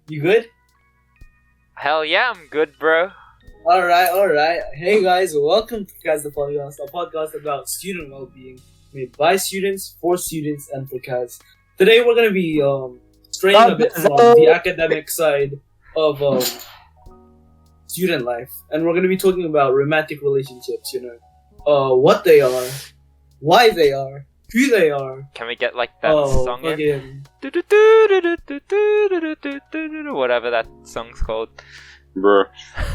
You good? Hell yeah, I'm good, bro. Alright. Hey guys, welcome to CAS the Podcast, a podcast about student well-being, made by students, for students, and for CAS. Today we're gonna be straying a bit from the academic side of student life, and we're gonna be talking about romantic relationships. What they are, why they are, who they are. Can we get like that song in? Whatever that song's called. Bro.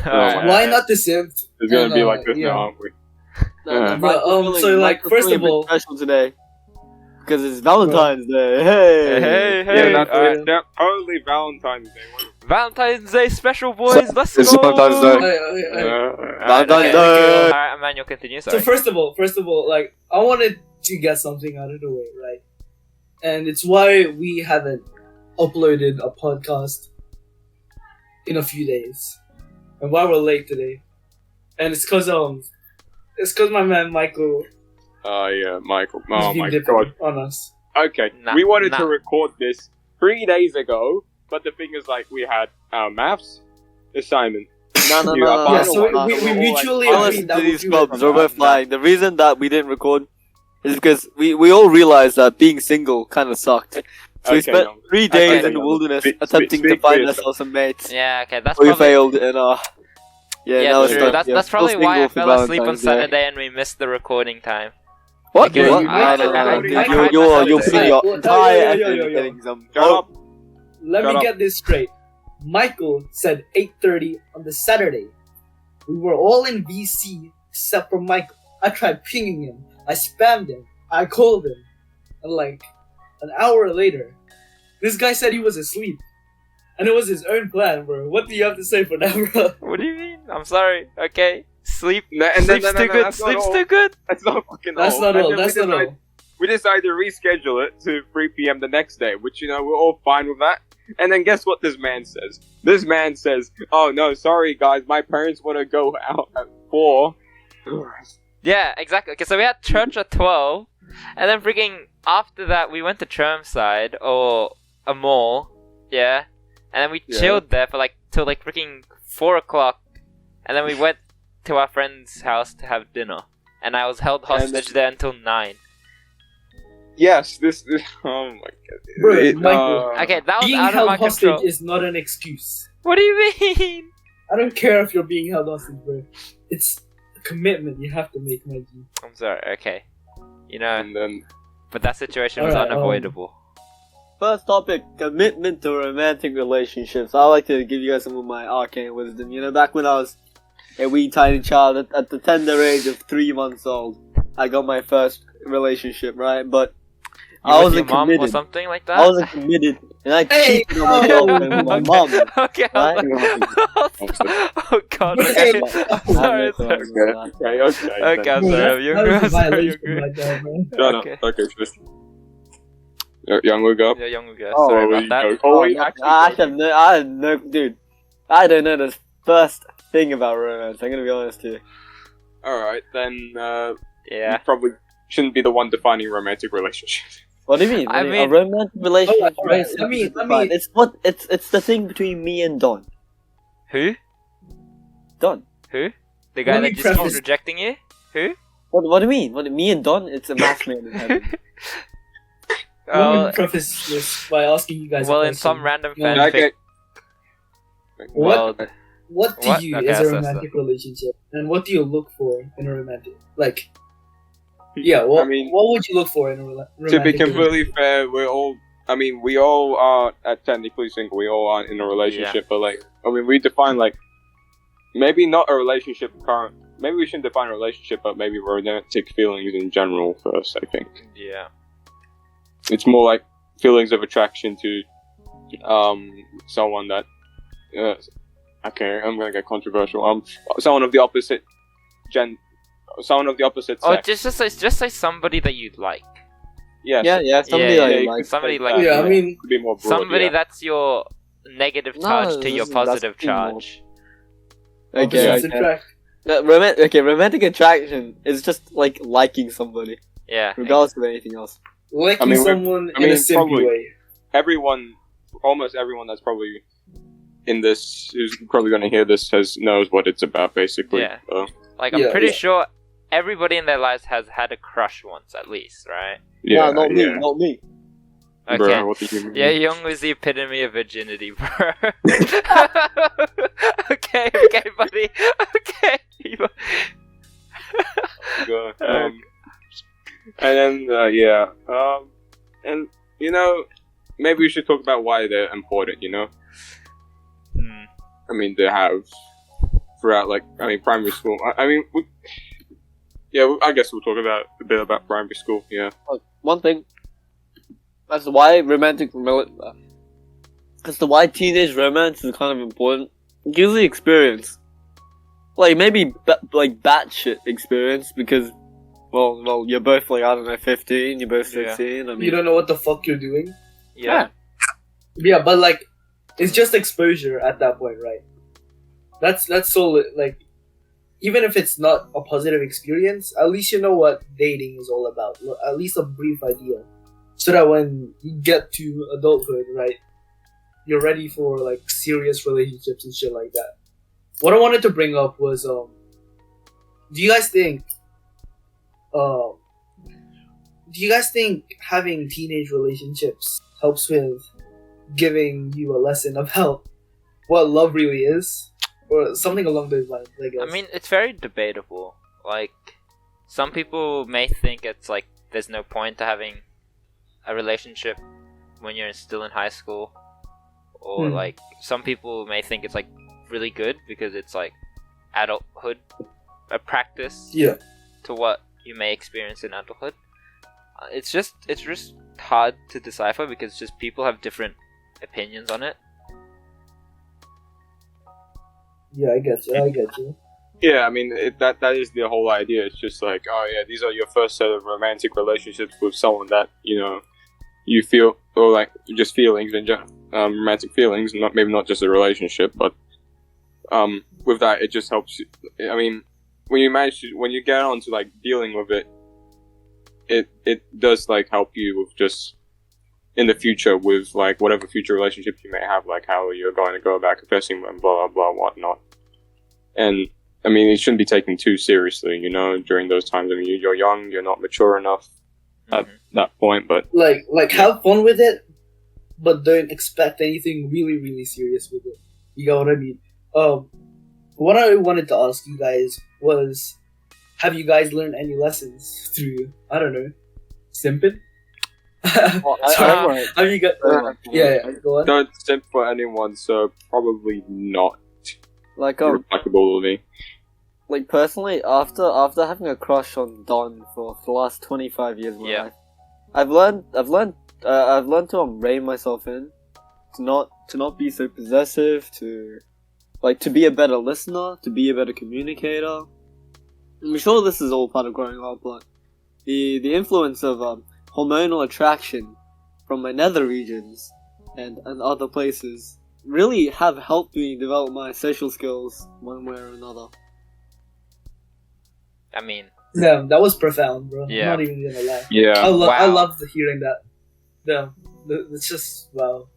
Why not the synth? It's gonna be like this now, aren't we? First of all, special today because it's Valentine's Day. Hey. Yeah, that's totally Valentine's Day. Valentine's Day special, boys. Let's it's go. Valentine's Day. Valentine's Day. Alright, Emmanuel, continue. Sorry. So first of all, like I wanted to get something out of the way, right? And it's why we haven't uploaded a podcast in a few days, and why we're late today. And it's cause my man Michael. Michael. is Oh being my different god. on us. Okay, we wanted to record this 3 days ago, but the thing is, like, we had our maths assignment. No. Yeah, so we mutually agreed that these we clubs are both flying. The reason that we didn't record is because we all realized that being single kind of sucked. So we spent 3 days in the wilderness attempting to find ourselves some mates. Yeah, okay, that's We probably... failed, and now it's true. done. That's probably Still why I single for fell asleep on Valentine's Day. Saturday and we missed the recording time. What? Okay, What? you- You're putting your Yo. entire effort into getting some. Shut up. Let me get this straight. Michael said 8:30 on the Saturday. We were all in VC except for Michael. I tried pinging him. I spammed him. I called him. And like an hour later, this guy said he was asleep. And it was his own plan, bro. What do you have to say for that, bro? What do you mean? I'm sorry. Okay. Sleep's too good. That's not Sleep's all. too good. That's not fucking That's all. not And all. then That's not all. We decided to reschedule it to 3 p.m. the next day, which, we're all fine with that. And then guess what this man says? This man says, oh no, sorry guys, my parents want to go out at 4. Yeah, exactly. Okay, so we had church at 12, and then freaking after that we went to Chermside or a mall, yeah, and then we chilled there for till freaking 4 o'clock, and then we went to our friend's house to have dinner, and I was held hostage there until 9. Yes, this oh my god. Bro, Michael, Okay, that was being out of held my hostage control. is not an excuse. What do you mean? I don't care if you're being held hostage, bro. It's a commitment you have to make, my G. I'm sorry. Okay, And then but that situation was Alright, unavoidable. First topic: commitment to romantic relationships. I like to give you guys some of my arcane wisdom. Back when I was a wee tiny child at the tender age of 3 months old, I got my first relationship, right? But I With wasn't your mom committed. or something like that. I wasn't committed, and I Hey, cheated on my girlfriend with my mom. Okay. Right? Oh god. Hey, Okay. Sorry. Okay, I'm sorry. You're That was a good. Sorry, you're violation good. right there, bro. shut Okay. up. Okay, just young will go. Yeah, young guy. Oh, Sorry about that. wait, Dude, I don't know the first thing about romance. I'm gonna be honest here. Alright, then Yeah. you probably shouldn't be the one defining romantic relationships. What do you mean? I A mean- romantic relationship. Alright, is let me- defined. It's the thing between me and Don. Who? Don. Who? The guy Let me that just keeps preface- rejecting you? Who? What do you mean? Me and Don? It's a match made in heaven. Let me preface this by asking you guys. a well, in question. some random Yeah. fanfic. Okay. Well, What to What? you Okay, is that's a romantic relationship, and what do you look for in a romantic? Like, yeah, what would you look for in a romantic? To be completely fair, we all are technically single. We all aren't in a relationship, but we define maybe not a relationship current. Maybe we shouldn't define a relationship, but maybe romantic feelings in general first. I think yeah. it's more like feelings of attraction to someone that. Okay, I'm gonna get controversial. Someone of the opposite someone of the opposite Oh, sex. just say somebody that you'd like. Yes. Yeah, somebody Yeah, that yeah, you you like. could- somebody Like like that, Yeah, I mean, could be more broad, Somebody yeah. that's your negative No, charge to your that's positive too much. charge. Okay, opposites attract. romantic attraction is just like liking somebody, Yeah. regardless of anything else. Liking I mean, someone I mean, in a simpy probably- way. Almost everyone that's probably in this, who's probably going to hear this, knows what it's about, basically. Yeah. So, Like, I'm pretty sure everybody in their lives has had a crush once, at least, right? yeah, Not me. Okay. Bro, what do you mean? Yeah, Young was the epitome of virginity, bro. okay, buddy. Okay. Go. And then, and, you know, maybe we should talk about why they're important, you know? I mean, they have throughout, like, primary school. I guess we'll talk about a bit about primary school, yeah. One thing, that's why teenage romance is kind of important. Usually experience. Like, maybe, batshit experience, because, well, you're both, like, I don't know, 15, you're both 16, I mean... You don't know what the fuck you're doing? Yeah. Yeah, but, like, it's just exposure at that point, right? That's so, like, even if it's not a positive experience, at least you know what dating is all about. At least a brief idea. So that when you get to adulthood, right, you're ready for, like, serious relationships and shit like that. What I wanted to bring up was, do you guys think having teenage relationships helps with giving you a lesson about what love really is? Or something along those lines, I guess. I mean, it's very debatable. Like, some people may think it's like there's no point to having a relationship when you're still in high school. Or like, some people may think it's like really good because it's like adulthood, a practice to what you may experience in adulthood. It's just hard to decipher because just people have different opinions on it. Yeah, I get you. Yeah, I mean, that is the whole idea. It's just like, oh yeah, these are your first set of romantic relationships with someone that, you know, you feel, or like, just feelings, and romantic feelings, maybe not just a relationship, but with that, it just helps you. I mean, when you get on to, like, dealing with it does, like, help you with just in the future with, like, whatever future relationships you may have, like how you're going to go about confessing them, blah, blah, blah, whatnot. And, I mean, it shouldn't be taken too seriously, you know, during those times. I mean, you're young, you're not mature enough at that point, but... Like, have fun with it, but don't expect anything really, really serious with it. You know what I mean? What I wanted to ask you guys was, have you guys learned any lessons through, I don't know, simping? Sorry, have you got? Go on. Don't simp for anyone, so probably not. Like, applicable to me. Like, personally, after having a crush on Don for the last 25 years of my life, I've learned to rein myself in, to not be so possessive, to be a better listener, to be a better communicator. I'm sure this is all part of growing up, but the influence of hormonal attraction from my nether regions and other places really have helped me develop my social skills one way or another. I mean... Yeah, that was profound, bro. Yeah. I'm not even gonna lie. Yeah. I love hearing that. Yeah. It's just, wow.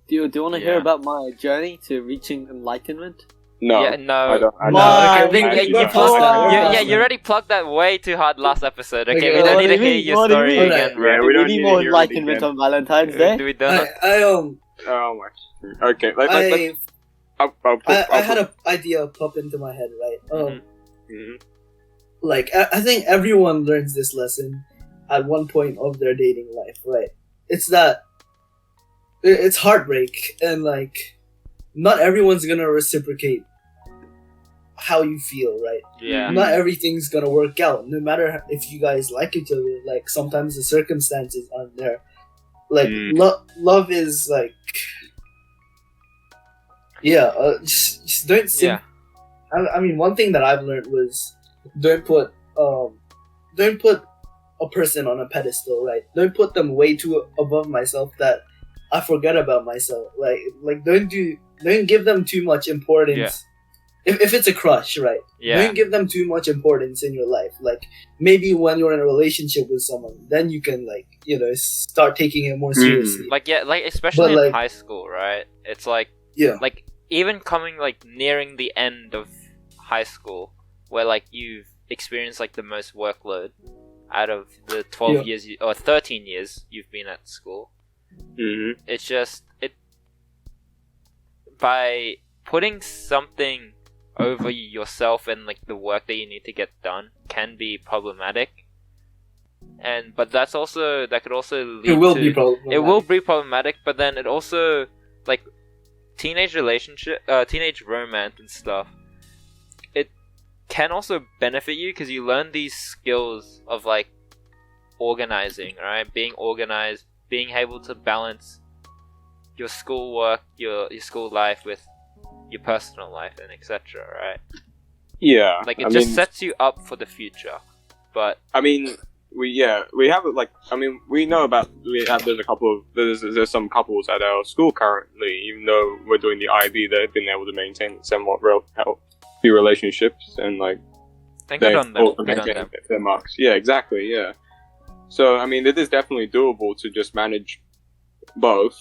Do you want to hear about my journey to reaching enlightenment? No. Yeah, no. I don't. You already plugged that way too hard last episode. Okay, Okay, we don't what need to hear your story again, bro. Yeah, we don't need more enlightenment on Valentine's Day. Do we don't? Oh my. Okay. I had an idea pop into my head, right? Like, I think everyone learns this lesson at one point of their dating life, right? It's that it's heartbreak, and like, not everyone's gonna reciprocate how you feel, right? Yeah. Not everything's gonna work out, no matter if you guys like each other. Like, sometimes the circumstances aren't there. Like, love is like, just don't Yeah. I mean, one thing that I've learned was don't put a person on a pedestal, right? Don't put them way too above myself that I forget about myself. Like don't give them too much importance. Yeah. If it's a crush, right? Yeah. Don't give them too much importance in your life. Like, maybe when you're in a relationship with someone, then you can, like, you know, start taking it more seriously. Like, yeah, like, especially in high school, right? It's like, Yeah. Like even coming like nearing the end of high school, where like you've experienced like the most workload out of the 12 years or 13 years you've been at school. Mm-hmm. It's just by putting something over yourself and like the work that you need to get done can be problematic. But that could also lead It will to, be problematic. It will be problematic, but then it also like teenage romance and stuff. It can also benefit you because you learn these skills of like organizing, right? Being organized, being able to balance your schoolwork, your school life with your personal life, and etc. Right? Yeah. Like it sets you up for the future. But I mean, we have like, I mean, we know about there's some couples at our school currently, even though we're doing the IB, they've been able to maintain somewhat healthy relationships and like good on them. Also maintain their marks. Yeah, exactly. Yeah. So I mean, it is definitely doable to just manage both.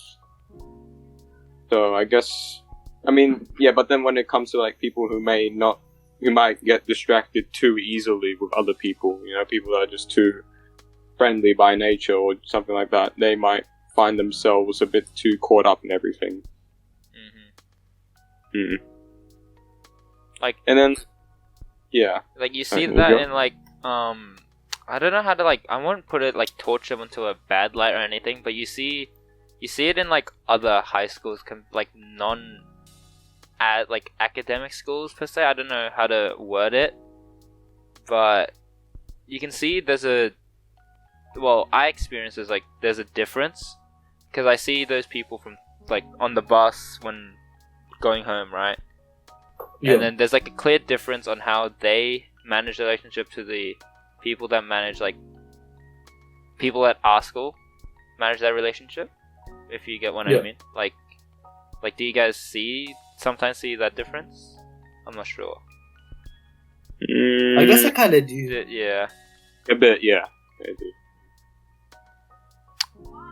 So I guess, I mean, yeah, but then when it comes to like people who might get distracted too easily with other people, you know, people that are just too friendly by nature or something like that, they might find themselves a bit too caught up in everything. Mm-hmm. Like, and then, yeah. Like you see that in like, I don't know how to like, I won't put it like torture them into a bad light or anything, but you see it in like other high schools, like like academic schools per se. I don't know how to word it, but you can see I experience there's a difference because I see those people from like on the bus when going home, right? Yeah. And then there's like a clear difference on how they manage the relationship to the people that manage like people at our school manage that relationship. If you get what I mean, like do you guys sometimes see that difference? I'm not sure. I guess I kind of do. Yeah. A bit, yeah. I do.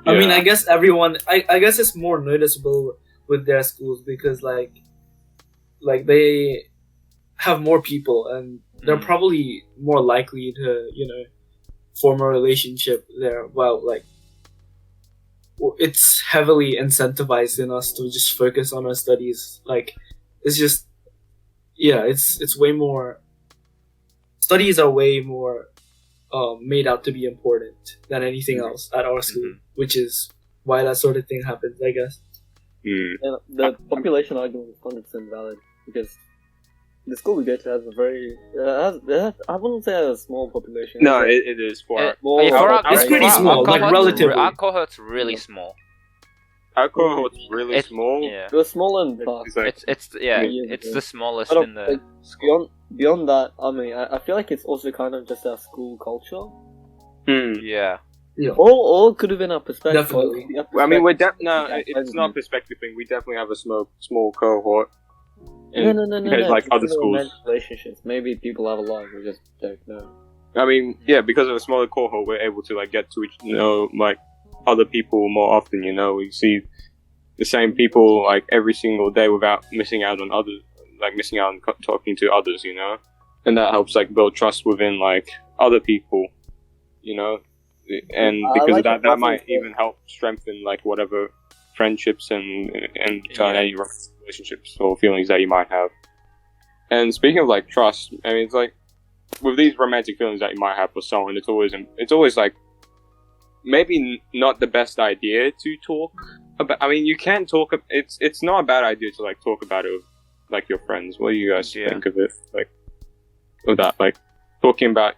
I mean, I guess everyone. I guess it's more noticeable with their schools because like they have more people and they're probably more likely to form a relationship there. Well, like it's heavily incentivized in us to just focus on our studies. Like it's just it's way more. Studies are way more made out to be important than anything else at our school, which is why that sort of thing happens, I guess. And the population argument is 100% valid because the school we go to has a very I wouldn't say a small population. No, it is it's pretty small, like relatively. Our cohort's really small. Our cohort's really small. Yeah, it was small and fast. It's the smallest in the school. Beyond that, I mean, I feel like it's also kind of just our school culture. Yeah. All could have been our perspective. Definitely. I mean, it's not a perspective thing. We definitely have a small cohort. No. Like other schools. Relationships. Maybe people have a lot. We just don't know. I mean, yeah, because of a smaller cohort, we're able to like get to like other people more often. We see the same people like every single day without missing out on others. Like missing out on talking to others, and that helps like build trust within like other people, and because of that might even help strengthen like whatever friendships and any relationships or feelings that you might have. And speaking of like trust, I mean, it's like with these romantic feelings that you might have for someone, it's always like maybe not the best idea to talk about. I mean, you can talk. It's not a bad idea to like talk about it with like your friends. What do you guys think of it? Like, of that, like talking about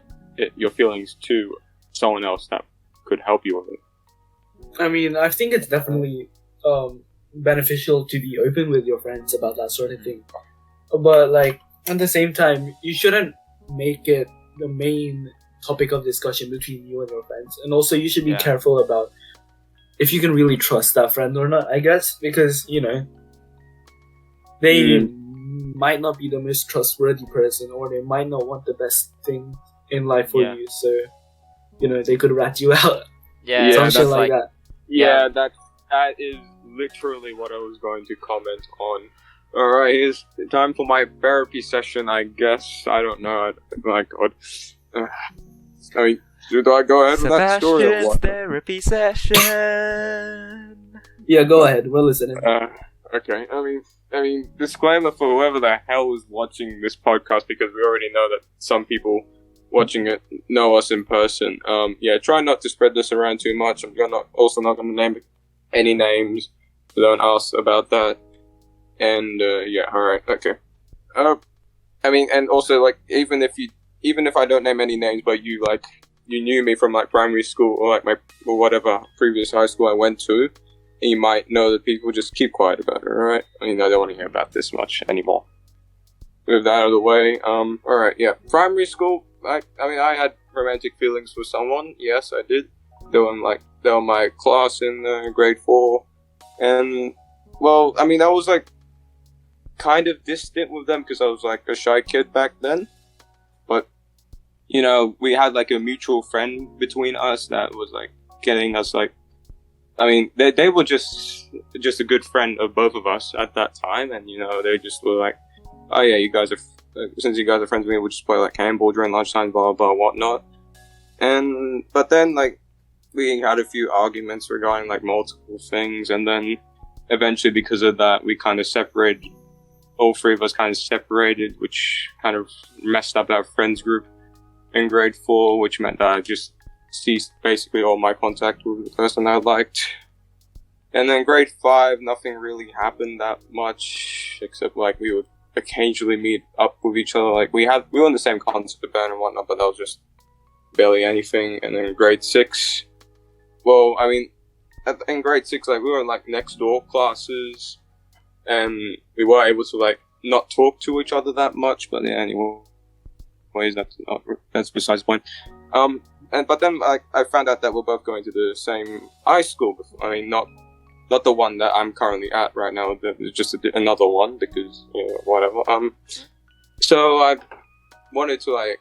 your feelings to someone else that could help you with it. I mean, I think it's definitely beneficial to be open with your friends about that sort of thing. But like at the same time, you shouldn't make it the main topic of discussion between you and your friends. And also, you should be careful about if you can really trust that friend or not. I guess because they might not be the most trustworthy person, or they might not want the best thing in life for you. So, they could rat you out. Yeah, something like that. Yeah, that is literally what I was going to comment on. Alright, it's time for my therapy session, I guess. I don't know. My god. I mean, do I go ahead with that story or Sebastian's what? therapy session. Yeah, go ahead. We're listening. Okay. I mean, disclaimer for whoever the hell is watching this podcast, because we already know that some people watching it know us in person. Yeah, try not to spread this around too much. I'm also not gonna name any names. So don't ask about that. And yeah, all right, okay. I mean, and also like even if I don't name any names, but you knew me from like primary school or like or whatever previous high school I went to, and you might know that people just keep quiet about it. All right, I mean, I don't want to hear about this much anymore. With that out of the way, all right, yeah, primary school. I mean, I had romantic feelings for someone. Yes, I did. They were my class in grade 4, and well, I mean, I was like kind of distant with them because I was like a shy kid back then. But you know, we had like a mutual friend between us that was like getting us like. I mean, they were just a good friend of both of us at that time, and you know, they just were like, oh yeah, you guys are. Since you guys are friends with me, we'll just play like handball during lunchtime, blah blah whatnot. But then like we had a few arguments regarding like multiple things, and then eventually because of that we kind of separated. All three of us kind of separated, which kind of messed up our friends group in grade 4, which meant that I just ceased basically all my contact with the person I liked. And then grade 5, nothing really happened that much, except like we would occasionally meet up with each other. Like we were in the same concert band and whatnot, but that was just barely anything. And then grade 6, well, I mean, in grade 6, like we were in like next door classes, and we were able to like not talk to each other that much. But yeah, anyways, that's besides the point. But then I found out that we're both going to the same high school. I mean, not the one that I'm currently at right now. It's just another one because you know, whatever. So I wanted to like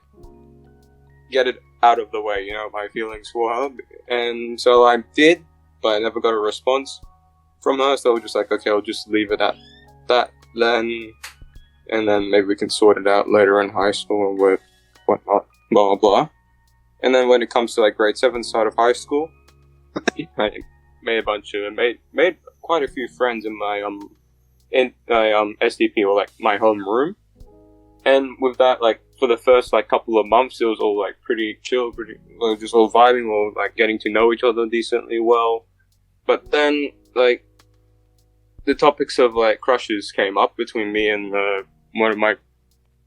get it out of the way, you know, my feelings for her, and so I did, but I never got a response from her. So I was just like, okay, I'll just leave it at that then, and then maybe we can sort it out later in high school with whatnot, blah blah. And then when it comes to like grade 7 start of high school, I made quite a few friends in my SDP, or like my homeroom. And with that, like for the first like couple of months, it was all like pretty chill, just all vibing, or like getting to know each other decently well. But then like the topics of like crushes came up between me and one of my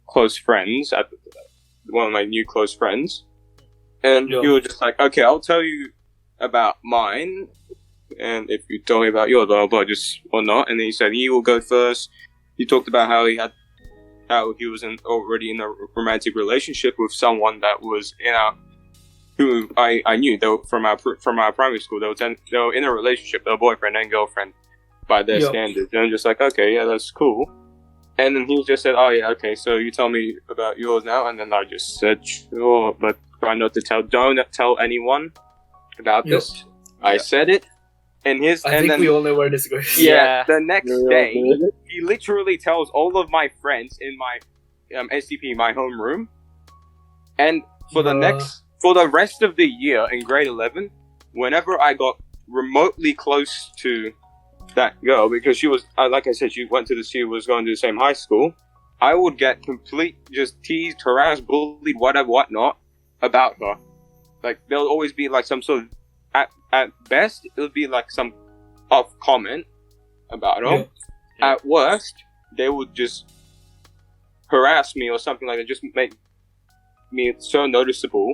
close friends, one of my new close friends. And you were just like, okay, I'll tell you about mine, and if you tell me about yours, I'll just or not. And then he said he will go first. He talked about how he was already in a romantic relationship with someone that was who I knew. They were from our primary school. They were in a relationship. They were boyfriend and girlfriend by their standards. And I'm just like, okay, yeah, that's cool. And then he just said, oh yeah, okay, so you tell me about yours now. And then I just said, sure, but try not to don't tell anyone about this. I said it, and we all know where this goes. Yeah, the next day, he literally tells all of my friends in my SDP, my homeroom, and for the rest of the year in grade 11, whenever I got remotely close to that girl, because she was, like I said, she was going to the same high school, I would get just teased, harassed, bullied, whatnot, about her. Like, there'll always be like some sort of, at best, it would be like some off comment about her. Yeah. At worst, they would just harass me or something like that, just make me so noticeable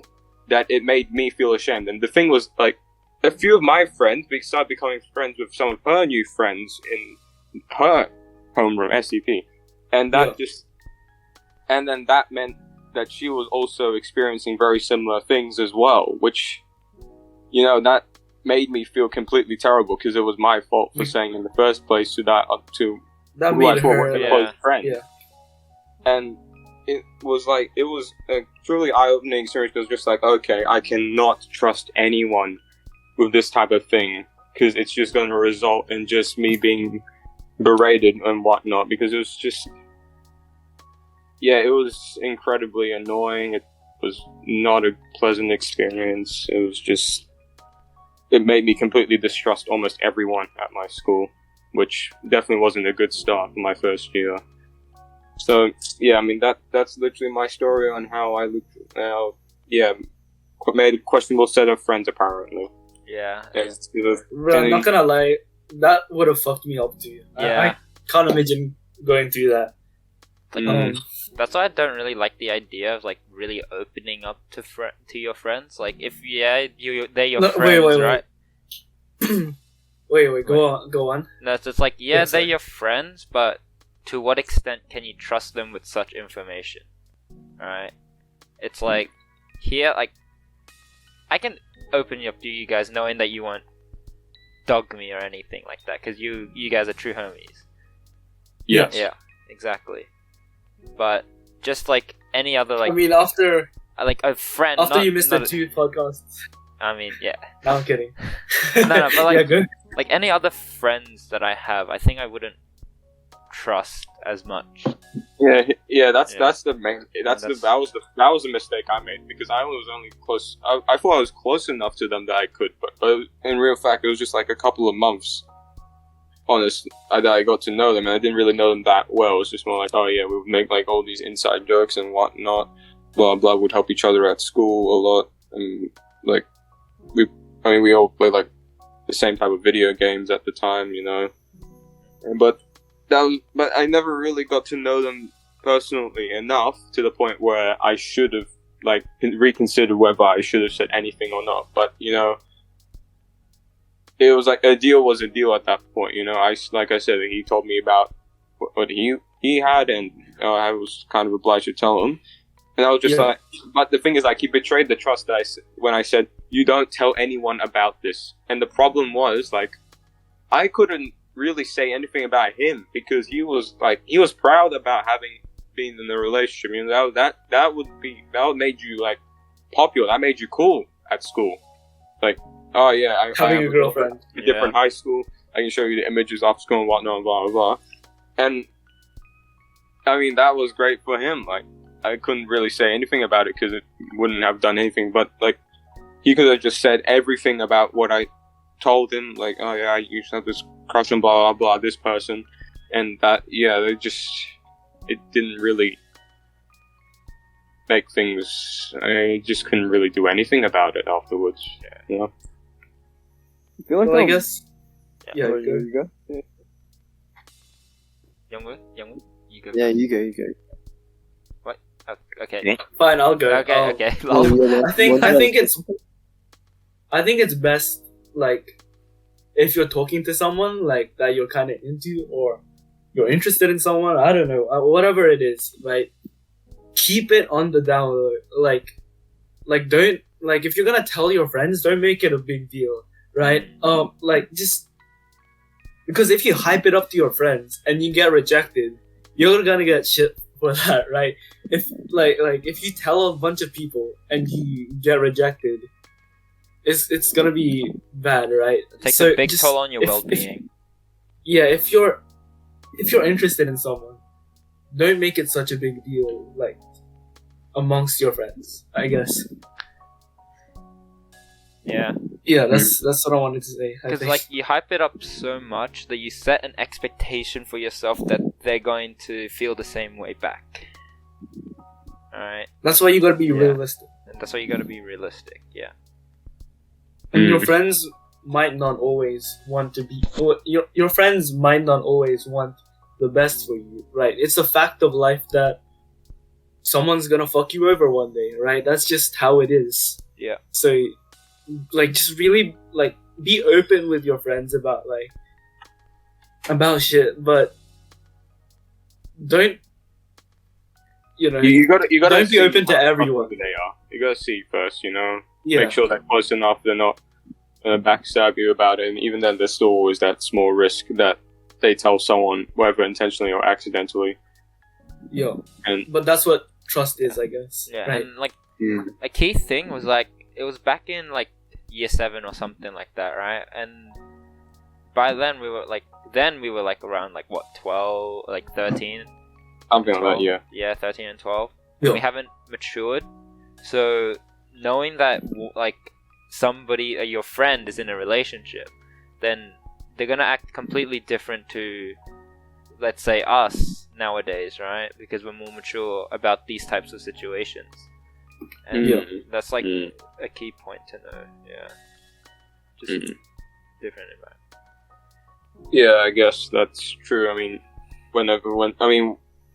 that it made me feel ashamed. And the thing was, like, a few of my friends started becoming friends with some of her new friends in her homeroom, SCP. And that and then that meant that she was also experiencing very similar things as well, which, you know, that made me feel completely terrible because it was my fault for saying in the first place to that who I thought was a close friend. Yeah. And it was a truly eye-opening experience. It was just like, okay, I cannot trust anyone with this type of thing because it's just going to result in just me being berated and whatnot, because it was just, yeah, it was incredibly annoying. It was not a pleasant experience. It was just, it made me completely distrust almost everyone at my school, which definitely wasn't a good start for my first year. So, yeah, I mean, that's literally my story on how I made a questionable set of friends, apparently. Yeah. Bro, I'm not gonna lie, that would have fucked me up too. Yeah. I can't imagine going through that. That's why I don't really like the idea of like really opening up to your friends. Like, if they're your friends, right? Wait, go on. No, it's just like, they're your friends, but to what extent can you trust them with such information? Alright? It's like, here, like, I can open up to you guys knowing that you won't dog me or anything like that, because you guys are true homies. Yes. Yeah, exactly. But just like any other, like, I mean, after like a friend. After you missed the 2 podcasts. I mean, yeah. No, I'm kidding. No, but like, yeah, good. Like any other friends that I have, I think I wouldn't trust as much. Yeah. That's the main. That was the mistake I made, because I was only close. I thought I was close enough to them that I could, but in real fact, it was just like a couple of months. Honest, that I got to know them, and I didn't really know them that well. It was just more like, oh yeah, we would make like all these inside jokes and whatnot, blah blah. Would help each other at school a lot, and like we all played like the same type of video games at the time, you know. But I never really got to know them personally enough to the point where I should have like reconsidered whether I should have said anything or not. But you know, it was like a deal was a deal at that point, you know. Like I said, he told me about what he had, and I was kind of obliged to tell him. And I was just like, but the thing is, like, he betrayed the trust that when I said, you don't tell anyone about this. And the problem was, like, I couldn't really say anything about him, because he was proud about having been in a relationship. You know, that would made you like popular. That made you cool at school. Like, oh yeah, I having a girlfriend. A different high school. I can show you the images off school and whatnot, and blah blah blah. And I mean, that was great for him. Like, I couldn't really say anything about it because it wouldn't have done anything. But like, he could have just said everything about what I told him. Like, oh yeah, I used to have this crush on blah blah blah, this person, and that. Yeah, it didn't really make things. I just couldn't really do anything about it afterwards. Yeah, you know. I feel like I guess. Yeah, you go. Youngwoo, you go. Yeah, you go. What? Oh, okay. Fine, I'll go. Okay. I think it's best, like, if you're talking to someone like that you're kind of into, or you're interested in someone, I don't know, whatever it is, right? Keep it on the down low. Like don't, like, if you're gonna tell your friends, don't make it a big deal, right? Like, just because if you hype it up to your friends and you get rejected, you're gonna get shit for that, right? If if you tell a bunch of people and you get rejected, it's gonna be bad, right? It takes a big toll on your well-being. If you're interested in someone, don't make it such a big deal, like, amongst your friends, I guess. Yeah, that's what I wanted to say. Because like, you hype it up so much that you set an expectation for yourself that they're going to feel the same way back. Alright? That's why you gotta be realistic. And that's why you gotta be realistic, yeah. And your friends might not always want to be... Your friends might not always want the best for you, right? It's a fact of life that someone's gonna fuck you over one day, right? That's just how it is. Yeah. So, like, just really, like, be open with your friends about shit, but don't, you know, you gotta don't be open to everyone. They are. You gotta see first, you know. Yeah. Make sure they're close enough. They're not gonna backstab you about it, and even then, there's still always that small risk that they tell someone, whether intentionally or accidentally. Yeah. But that's what trust is, I guess. Yeah. Right. And like, a key thing was like, it was back in like year 7 or something like that, right? And by then we were like around like what 12, like 13. Something like 12. that, yeah. Yeah, 13 and 12. Yeah. We haven't matured, so knowing that like somebody, your friend, is in a relationship, then they're gonna act completely different to, let's say, us nowadays, right? Because we're more mature about these types of situations, and that's like a key point to know. Yeah, just different environment. Yeah, I guess that's true. I mean,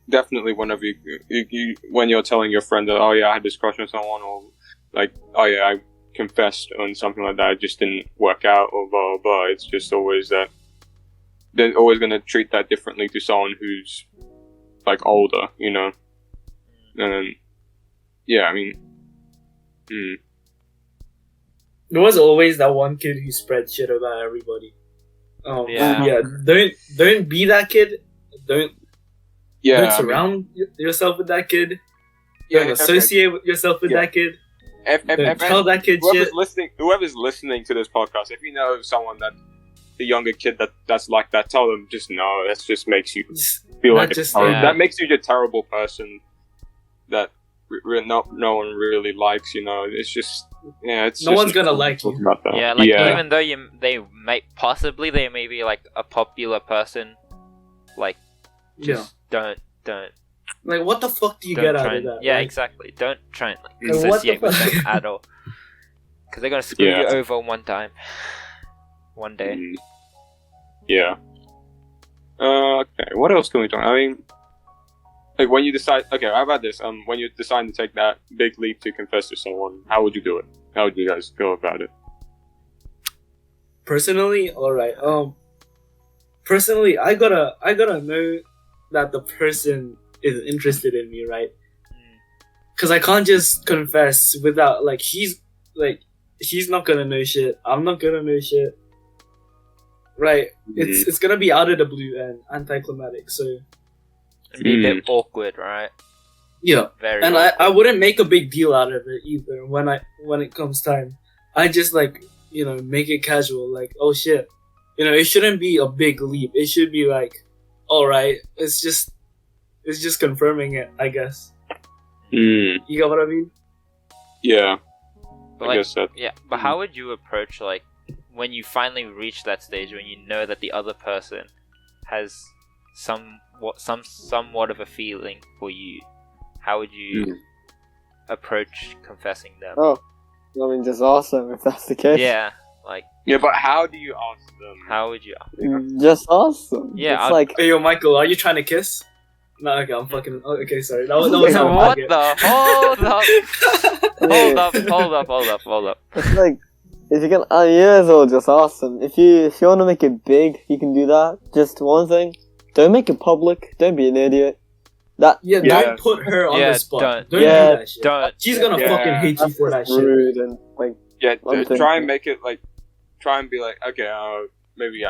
definitely whenever you when you're telling your friend that, oh yeah, I had this crush on someone, or like, oh yeah, I confessed on something like that, it just didn't work out, or blah blah blah. It's just always that they're always gonna treat that differently to someone who's like older, you know. And yeah, I mean, There was always that one kid who spread shit about everybody. Yeah. Don't be that kid. Don't surround yourself with that kid. Don't associate yourself with that kid. Don't tell that kid shit. Whoever's listening to this podcast, if you know someone the younger kid that's like that, tell them just no. That just makes you feel like that makes you a terrible person that no one really likes. You know, it's just it's no one's gonna like you. Yeah, like even though they may be like a popular person, like just don't. Like, what the fuck do you get out of that? Yeah, exactly. Don't try and like associate with them at all, because they're gonna screw you over one day. Yeah. Okay. What else can we talk? I mean, like when you decide. Okay, how about this? When you decide to take that big leap to confess to someone, how would you do it? How would you guys go about it? Personally, alright. Personally, I gotta know that the person is interested in me, right? Because I can't just confess without he's not gonna know shit. I'm not gonna know shit. Right? It's gonna be out of the blue and anticlimactic. So it'd be a bit awkward, right? Yeah. Very. And awkward. I wouldn't make a big deal out of it either. When it comes time, I just make it casual. Like, oh shit, it shouldn't be a big leap. It should be like, all right, it's just confirming it, I guess. You got what I mean? Yeah. But I guess that. Yeah, but how would you approach when you finally reach that stage when you know that the other person has somewhat of a feeling for you? How would you approach confessing them? Oh, I mean, just awesome if that's the case. Yeah, Yeah, but how do you ask them? How would you? Just awesome. Yeah, it's hey, yo, Michael, are you trying to kiss? No, okay, I'm fucking. Oh, okay, sorry. That was what the? Hold up. It's like, if you can, years old, just awesome. If you want to make it big, you can do that. Just one thing: don't make it public. Don't be an idiot. Don't put her on the spot. Don't do that shit. She's gonna fucking hate you for that shit. Rude and try and make it try and be like, okay, maybe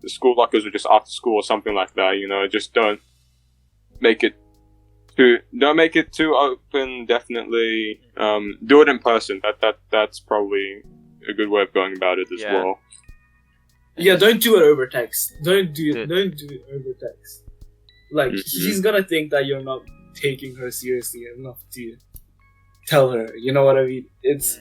the school lockers are just after school or something like that. Just don't make it too open. Definitely, do it in person. That's probably a good way of going about it as well. Yeah, don't do it over text. Don't do it over text. He's gonna think that you're not taking her seriously enough to tell her. You know what I mean? It's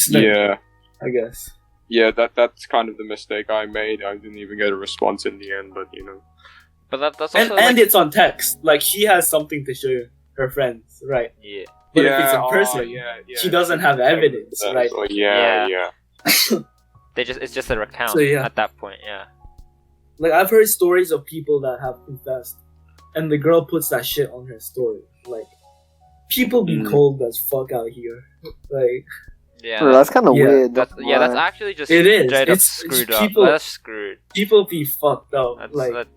I guess. Yeah, that's kind of the mistake I made. I didn't even get a response in the end, but But that's also and it's on text. She has something to show her friends, right? Yeah. But if it's in person, she doesn't have evidence, right? So, it's just a recount at that point. Yeah. I've heard stories of people that have confessed, and the girl puts that shit on her story. People be cold as fuck out here. Yeah, bro, that's kind of weird. That's actually just it is. Straight up It's screwed people, up. That's screwed. People be fucked up.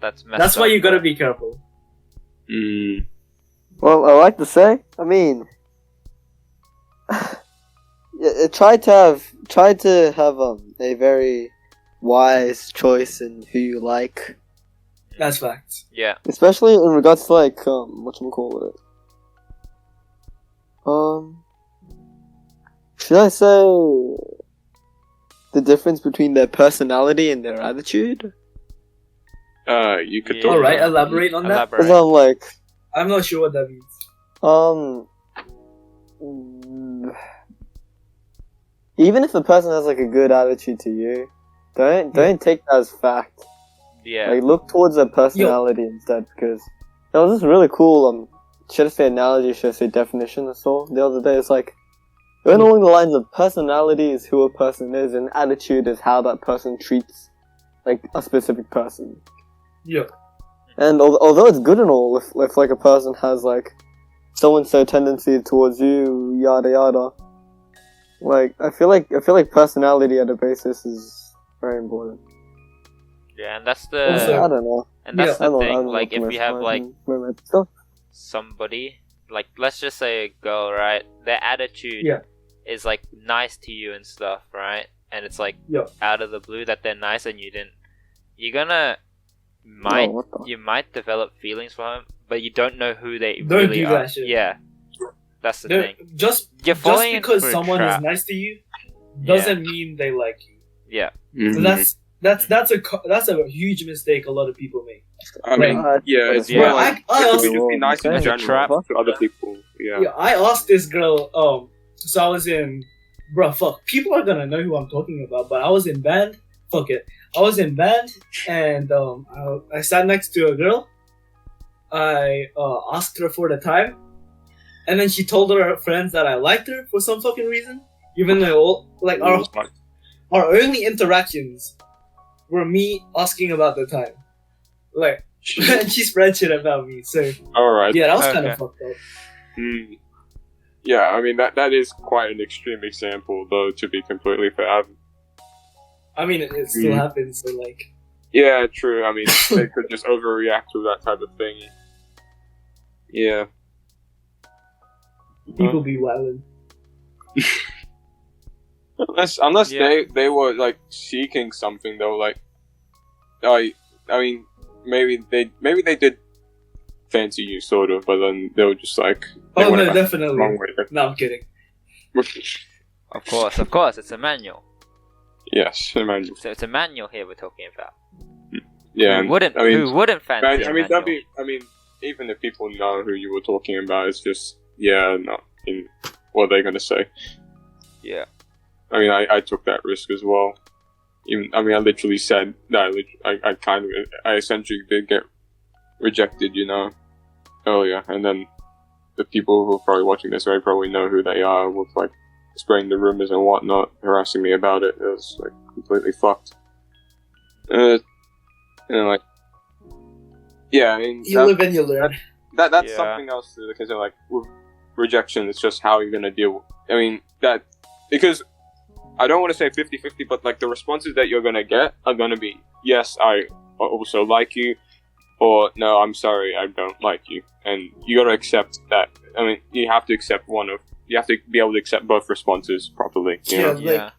That's messed that's up. why you gotta be careful. Well, I like to say, I mean, try to have a very wise choice in who you like. That's facts. Yeah. Especially in regards to whatchamacallit. Should I say the difference between their personality and their attitude? You could talk Alright, about elaborate on that. Because I'm like, I'm not sure what that means. Even if a person has like a good attitude to you, don't take that as fact. Yeah. Like, look towards their personality instead, because there was this really cool, should I say analogy, should I say definition I saw the other day. It's like, going along the lines of personality is who a person is, and attitude is how that person treats, like, a specific person. Yeah. And although it's good and all, if like, a person has, like, so-and-so tendency towards you, yada yada, like, I feel like personality at a basis is very important. Yeah, and that's Also, the I don't know. and that's I the don't thing. know Like, if you have like stuff. somebody, like let's just say a girl, right? Their attitude Yeah. is like nice to you and stuff, right? And it's like Yeah. out of the blue that they're nice and you didn't. You're gonna you might develop feelings for them, but you don't know who they Don't really do are. that shit. Yeah, that's the They're- thing. Just You're falling because for a someone is trap. nice to you doesn't mean they like you. Yeah, Mhm. So that's a huge mistake a lot of people make. I mean, yeah, it's Yeah. more like I you also- can just be nice in It's a general trap. to other people. Yeah. Yeah, I asked this girl. So I was in, fuck. People are gonna know who I'm talking about, but I was in band. Fuck it. I was in band, and I sat next to a girl. I asked her for the time, and then she told her friends that I liked her for some fucking reason. Even though, like, our only interactions were me asking about the time. Like, and she spread shit about me. So All right. yeah, that was kind Okay. of fucked up. Mm. Yeah, I mean that is quite an extreme example, though. To be completely fair, I mean, it still happens. So like, yeah, true. I mean, they could just overreact to that type of thing. Yeah. people be wildin'. Unless Yeah. they were like seeking something though, like I mean maybe they did fancy you sort of, but then they were just like they Oh went no, about it the definitely. wrong way. No, I'm kidding. of course, it's a manual. Yes, Emmanuel. So it's a manual here we're talking about. Yeah, Who wouldn't? I mean, Who wouldn't fancy? I a mean, manual? even if people know who you were talking about, it's just what are they gonna say? Yeah. I mean, I took that risk as well. I literally said that I essentially did get rejected, earlier, and then the people who are probably watching this, I probably know who they are, with like spreading the rumors and whatnot, harassing me about it. It was like completely fucked. Like, yeah, I mean, You live and you learn. that's Yeah. something else to consider. Like with rejection, it's just how you're gonna deal. I mean that because I don't want to say 50-50, but like the responses that you're gonna get are gonna be yes, I also like you, or no, I'm sorry, I don't like you, and you gotta accept that. I mean, you have to accept you have to be able to accept both responses properly. You know? Yeah, like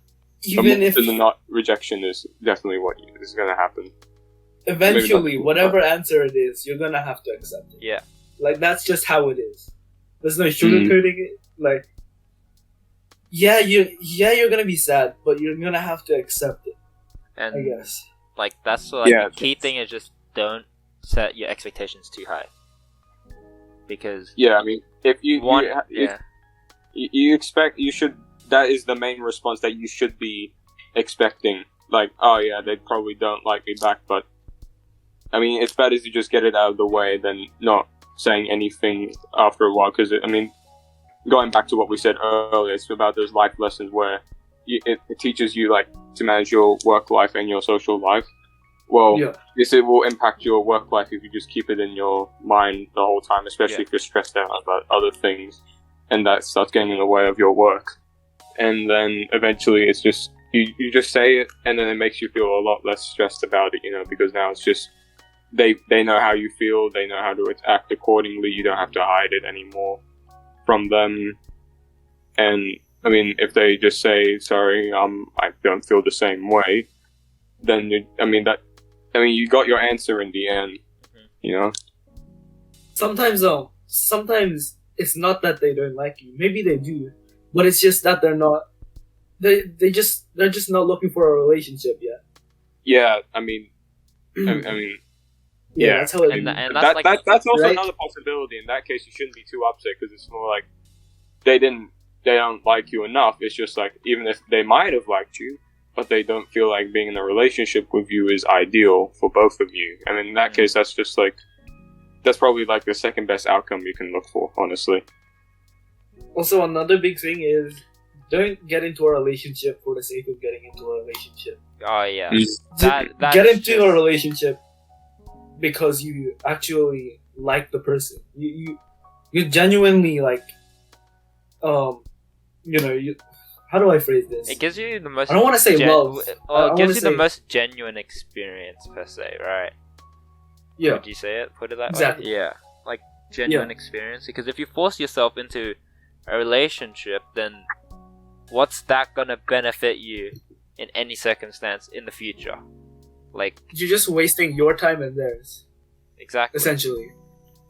Yeah. even if More than not, rejection is definitely what is gonna happen. eventually whatever answer it is, you're gonna have to accept it. Yeah. Like that's just how it is. There's no sugarcoating it. Like, you're gonna be sad, but you're gonna have to accept it. I And guess. like that's like Yeah, the key thing is just don't set your expectations too high. Because Yeah, I mean, if you one, if you expect, you should. That is the main response that you should be expecting. Like, oh yeah, they probably don't like me back, but I mean, it's better to just get it out of the way than not saying anything after a while. Because I mean, going back to what we said earlier, it's about those life lessons where it teaches you like to manage your work life and your social life. Well, Yeah. yes, it will impact your work life if you just keep it in your mind the whole time, especially if you're stressed out about other things, and that starts getting in the way of your work. And then eventually, it's just you just say it, and then it makes you feel a lot less stressed about it, because now it's just they know how you feel, they know how to act accordingly. You don't have to hide it anymore from them. And I mean, if they just say sorry, I don't feel the same way, then you got your answer in the end, Sometimes it's not that they don't like you. Maybe they do, but it's just that they're not they're just not looking for a relationship yet. Yeah, I mean, yeah, that's how it And is. that's like that's also right? another possibility. In that case, you shouldn't be too upset because it's more like they don't like you enough. It's just like even if they might have liked you, but they don't feel like being in a relationship with you is ideal for both of you. And in that case, that's just like that's probably like the second best outcome you can look for, honestly. Also, another big thing is don't get into a relationship for the sake of getting into a relationship. oh yeah, Mm. Get into a relationship because you actually like the person. You genuinely like, how do I phrase this? It gives you the most. I don't want to say love. I It gives you wanna the most genuine experience per se, right? Yeah, Would you say it? Put it that Exactly. way. Yeah, like genuine experience. Because if you force yourself into a relationship, then what's that gonna benefit you in any circumstance in the future? Like you're just wasting your time and theirs. exactly. Essentially,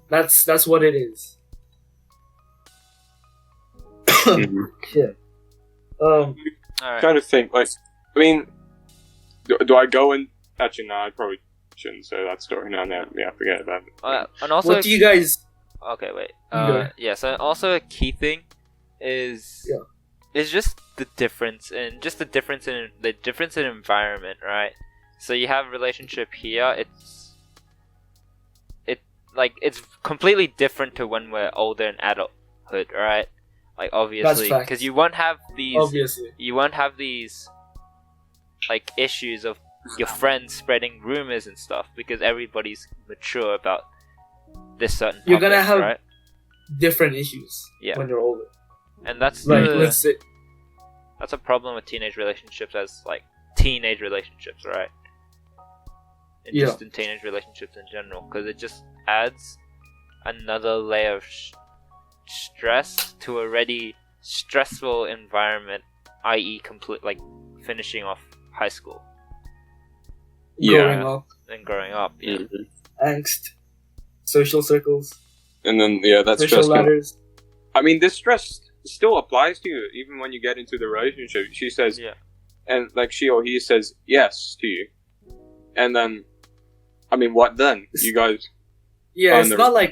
that's what it is. Shit. All right. Trying to think, like, I mean, do I go in? Actually, no, I probably shouldn't say that story. No, yeah, forget about it. And also, What do you guys? okay, wait. Okay. Yeah. So also a key thing is just the difference in environment, right? So you have a relationship here. It's completely different to when we're older in adulthood, right? Like obviously, facts. because you won't have these. Obviously, You won't have these like issues of your friends spreading rumors and stuff because everybody's mature about this certain topic, You're gonna have right? different issues Yeah. when you're older. And that's Like, let's say, that's a problem with teenage relationships as like teenage relationships, right? And Yeah. just in teenage relationships in general, because it just adds another layer of stress to a already stressful environment, i.e., complete like finishing off high school growing up, and growing up. Yeah. angst, social circles, And then that social stress. ladders. I mean, this stress still applies to you even when you get into the relationship. She says, Yeah. and like she or he says yes to you, and then, I mean, what then? You guys Yeah, it's not like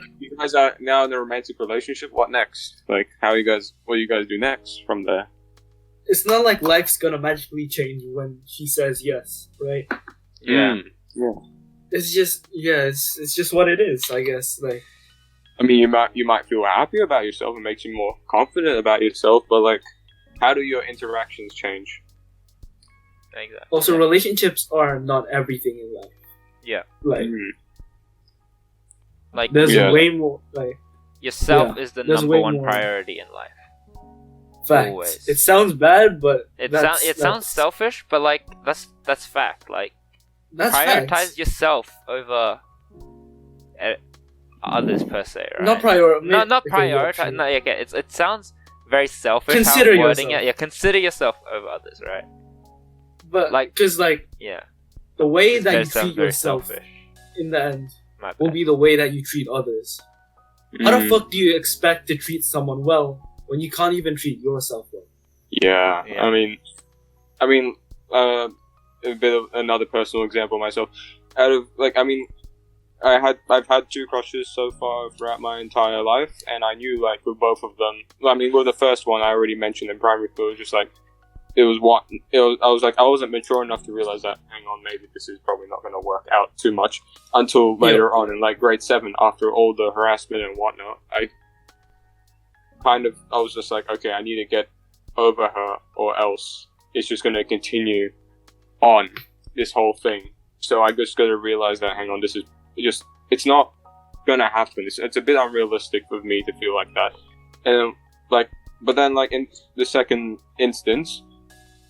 are now in a romantic relationship. What next? Like, what do you guys do next from there? it's not like life's gonna magically change when she says yes, right? Yeah. It's just it's just what it is, I guess. Like, I mean, you might feel happy about yourself. It makes you more confident about yourself. But like, how do your interactions change? Exactly. also relationships are not everything in life. Yeah. Like, Like there's Yeah. way more. Like, yourself is the there's number way one more. priority in life. facts. Always. It sounds bad, but It that's sounds selfish, but like that's fact. Like That's prioritize facts. yourself over others per se, right? Not Not prioritize. No, yeah, it sounds very selfish. Consider how I'm wording yourself. it. Yeah, consider yourself over others, right? But like- because Yeah. the way It that you does sound treat very yourself selfish. in the end My bad. will be the way that you treat others. How the fuck do you expect to treat someone well when you can't even treat yourself well? Yeah. Yeah. I mean, a bit of another personal example myself. I've had two crushes so far throughout my entire life, and I knew like with both of them. I mean, with the first one I already mentioned in primary school, it was just like I wasn't mature enough to realize that. Hang on, maybe this is probably not going to work out too much until later on in like grade 7, after all the harassment and whatnot. I was just like, okay, I need to get over her, or else it's just going to continue on this whole thing. So I just got to realize that, hang on, this is just, it's not going to happen. It's a bit unrealistic for me to feel like that. And like, but then like in the second instance,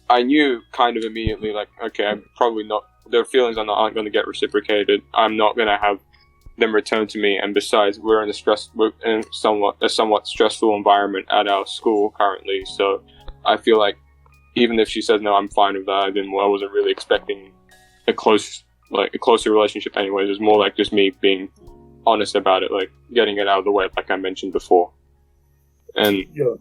I knew kind of immediately, like, okay, I'm probably not, their feelings aren't going to get reciprocated. I'm not going to have them return to me. And besides, we're in a somewhat stressful environment at our school currently. So I feel like even if she says no, I'm fine with that. I wasn't really expecting a closer relationship anyways. It was more like just me being honest about it, like getting it out of the way, like I mentioned before. And Yeah.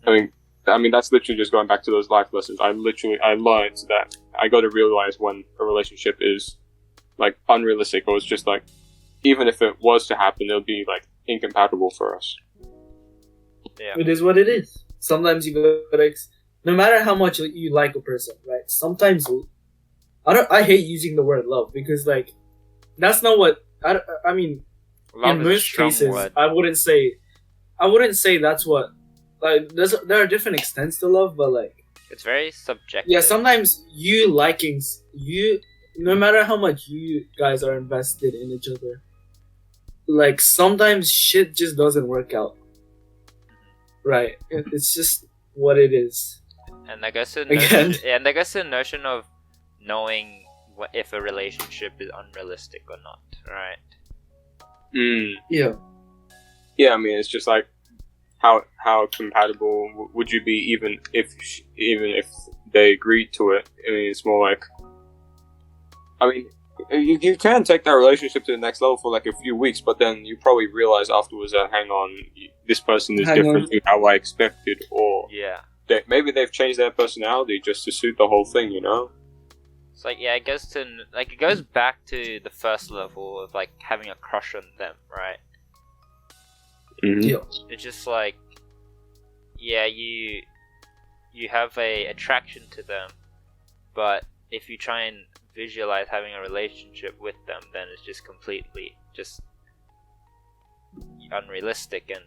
I mean, I mean, that's literally just going back to those life lessons. I learned that I got to realize when a relationship is like unrealistic, or it's just like, even if it was to happen, it'll be like incompatible for us. Yeah. It is what it is. Sometimes you gotta, no matter how much you like a person, right? Sometimes I hate using the word love because like that's not what I mean. Love in is a most strong cases, word. I wouldn't say that's what. Like there are different extents to love, but like It's very subjective. yeah, sometimes you liking you, no matter how much you guys are invested in each other, like sometimes shit just doesn't work out. Right, it's just what it is. And I guess the Again. notion, and I guess the notion of knowing if a relationship is unrealistic or not, right? Yeah. Yeah, I mean, it's just like how compatible would you be even if they agreed to it? I mean, it's more like, I mean, you can take that relationship to the next level for like a few weeks, but then you probably realize afterwards that hang on, this person is different to how I expected, or Yeah. maybe they've changed their personality just to suit the whole thing, you know? It's like, yeah, it goes back to the first level of like having a crush on them, right? Mm-hmm. Yeah. It's just like, yeah, you have a attraction to them, but if you try and visualize having a relationship with them, then it's just completely just unrealistic and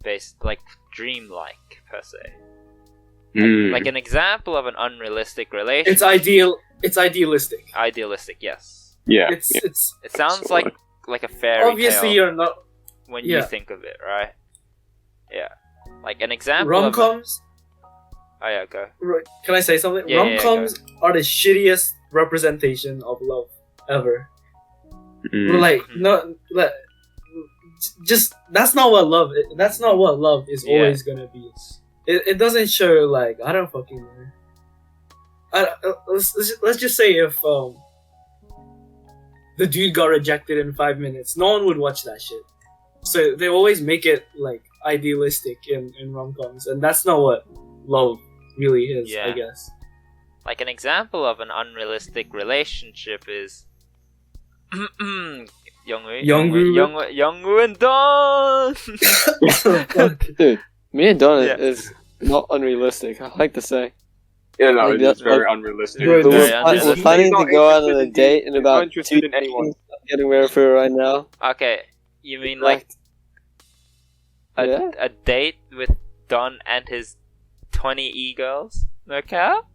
based like dreamlike per se. Like an example of an unrealistic relationship. It's idealistic. Idealistic, yes. Yeah. It's It sounds So, like a fairy obviously tale you're not when yeah. you think of it, right? Yeah. Like an example rom-coms. Oh yeah, go. Can I say something? Yeah, Rom-coms are the shittiest representation of love ever. Like no, like, just that's not what love. That's not what love is Yeah. always gonna be. It doesn't show like I don't fucking know. Let's just say if the dude got rejected in 5 minutes, no one would watch that shit. So they always make it like idealistic in rom-coms, and that's not what love really is. Yeah. I guess. Like an example of an unrealistic relationship is Youngwoo and Dawn. Dude, me and Don Yeah. is not unrealistic. I like to say. Yeah, no, Like it is that- very unrealistic. Bro, We're, Very Yeah, we're unrealistic. planning He's to not go out on interested a in date you. in He's about not interested 2 in anyone. days. I'm getting ready for it right now. Okay, you mean like Yeah? a date with Don and his 20 e-girls? No cap?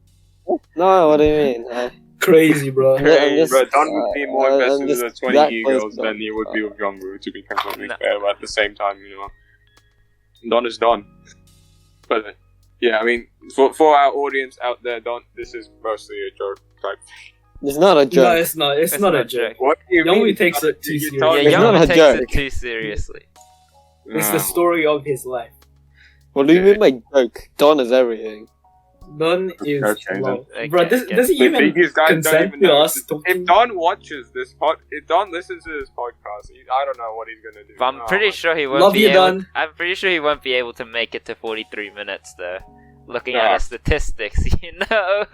No, what do you mean? Crazy, bro. I'm Hey, just- bro, Don would be more I'm invested in just the that 20 close e-girls to than Don. he would be with Youngwoo, to be completely No. fair. But at the same time, you know, Don is Don. But yeah, I mean, for our audience out there, Don, this is mostly a joke type. It's not a No, joke. it's not. It's not a joke. What do you Youngwoo mean? takes it too You seriously. told Yeah, me- It's not Youngwoo a takes joke. it too seriously. It's the story of his life. What do you mean by joke? Don is everything. Don is Okay, love. then. Bro, Okay, does he But even these guys don't consent even to know. us? If Don watches this if Don listens to this podcast, I don't know what he's gonna do. But I'm Oh, pretty my- sure he won't Love be you, able. Don. I'm pretty sure he won't be able to make it to 43 minutes though. Looking Yeah. at the statistics, you know.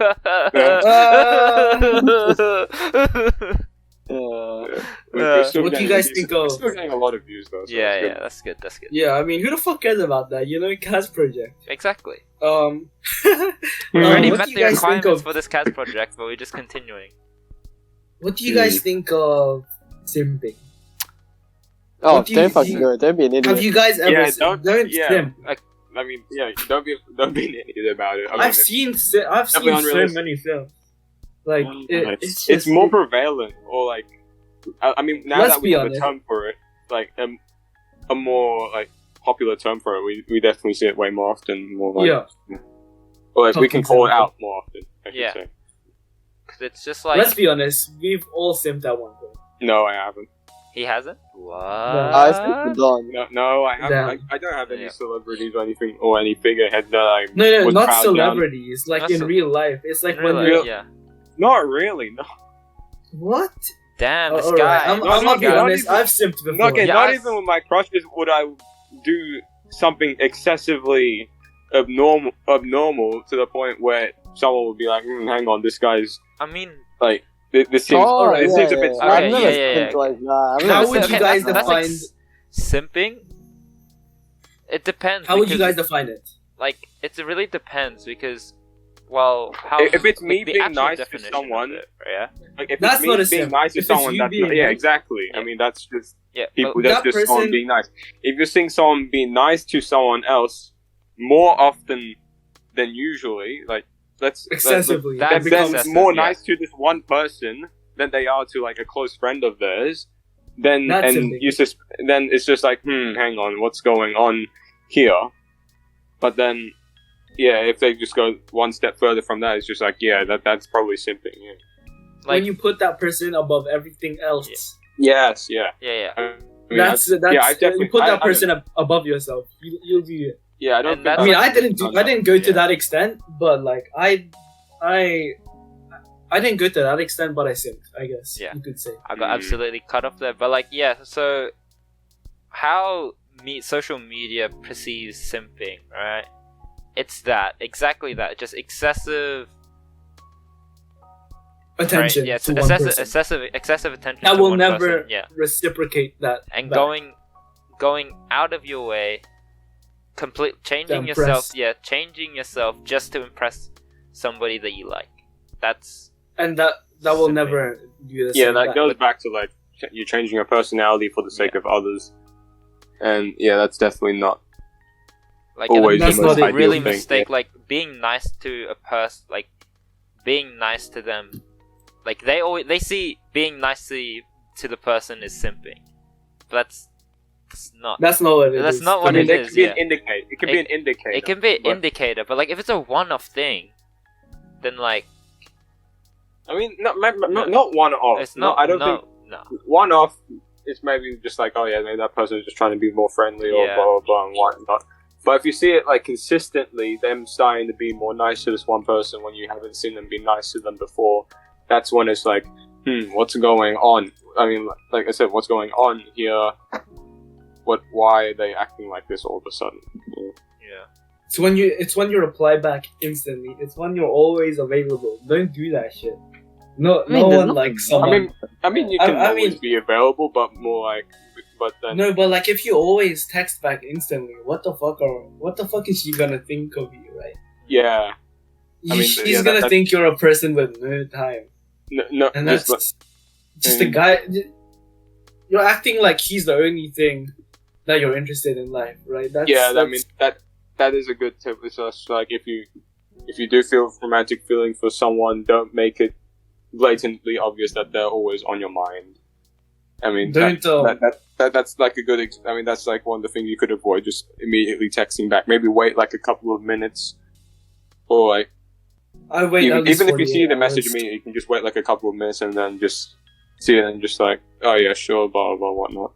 We're still What do you getting- guys we're think still- of- We're still getting a lot of views though. So yeah, that's yeah, that's good. That's good. Yeah, I mean, who the fuck cares about that? You know, CAS project. Exactly. We We already what met do you the guys think requirements of? for this CAS project, but we're just continuing. What do you guys think of simping? Oh, What do you- don't fucking do it. Don't be an idiot. Have you guys ever Yeah, don't yeah. simp? I mean, yeah, don't be an idiot about it. I mean, I've seen so unrealistic. many films. Like it's just, more prevalent, or like, I mean, now Let's that we be have honest. a term for it, like a more like popular term for it, we definitely see it way more often. More like, Yeah. or like we can Fucking call it simple. out more often. I should Yeah. say. 'Cause it's just like Let's be honest. We've all simped at one point. No, I haven't. he hasn't. What? I think for Don. No, I haven't. Damn. I don't have any Yeah. celebrities or anything, or any figurehead that I No, was not proud down. celebrities. Like Not in ce- real life. It's like when Really? you're Yeah. Not really. No. what? Damn, this Alright, guy. I'm No, gonna not be even- honest. not even- I've simped before. Okay, Yeah, not I- even with my crushes would I do something excessively abnormal to the point where someone would be like, hang on, this guy's I mean, like this seems this seems a bit Okay, strange. yeah. Like, nah, How would you guys that's like define? simping? It depends. How would you because, guys define it? Like, it really depends because, well, how If it's me the being actual nice to definition someone, of it, yeah, like if That's it's me not a being simp. nice to If it's someone, you that's being not, yeah, nice- exactly. Yeah. I mean, that's just yeah. people. But, That's that just someone person- being nice. If you're seeing someone being nice to someone else more often than usually, like Excessively. that then becomes they're more yeah. nice to this one person than they are to like a close friend of theirs. Then That's and simping. you just then it's just like, hang on, what's going on here? But then, yeah, if they just go one step further from that, it's just like, yeah, that's probably simping. Yeah. like, when you put that person above everything else, Yes. Yeah. yeah. I mean, that's yeah, I definitely you put that I- person above yourself. You'll do it. Yeah, I don't. And think that's I mean, like- I didn't go to Yeah. that extent, but like I didn't go to that extent, but I simped, I guess. Yeah. You could say. I got absolutely cut off there. But like, yeah. So, how social media perceives simping, right? It's exactly that. Just excessive Attention Right? Yeah, to one person. excessive attention. That to will one never person. Yeah, reciprocate that. and back. going out of your way, changing impress. yourself. Yeah, changing yourself just to impress somebody that you like. That's And that will Simping. never do the Yeah, same that back. goes back to like you're changing your personality for the sake of others, and yeah, that's definitely not. like Always the most people ideal really thing, mistake yeah. like being nice to a person, like being nice to them. Like they see being nice to the person is simping, but that's not. That's not what it That's is. not I what mean, it it is, could be yeah. an indicator. It could be an indicator. It can be an but- indicator, but like if it's a one-off thing, then like I mean, not one off. it's not. I don't no, think no. one off. It's maybe just like, oh yeah, maybe that person is just trying to be more friendly or Yeah. blah blah blah and whatnot. But if you see it like consistently, them starting to be more nice to this one person when you haven't seen them be nice to them before, that's when it's like, what's going on? I mean, like I said, what's going on here? Why are they acting like this all of a sudden? Yeah. It's when you reply back instantly. It's when you're always available. Don't do that shit. No, I mean, no there's one nothing like someone. I mean, you I- can I always mean- be available, but more like, but then No, but like if you always text back instantly, what the fuck is she gonna think of you, right? yeah, I mean, She's yeah, gonna that- think you're a person with no time, no, and just that's just a guy. You're acting like he's the only thing that you're interested in life, right? That's, I mean that is a good tip. It's just like if you do feel romantic feeling for someone, don't make it blatantly obvious that they're always on your mind. I mean, Don't, that's like a good. I mean, that's like one of the things you could avoid. Just immediately texting back. Maybe wait like a couple of minutes, or like I wait. even, at least even if you see 48 the message hours. immediately, you can just wait like a couple of minutes and then just see it and just like, oh yeah, sure, blah blah whatnot.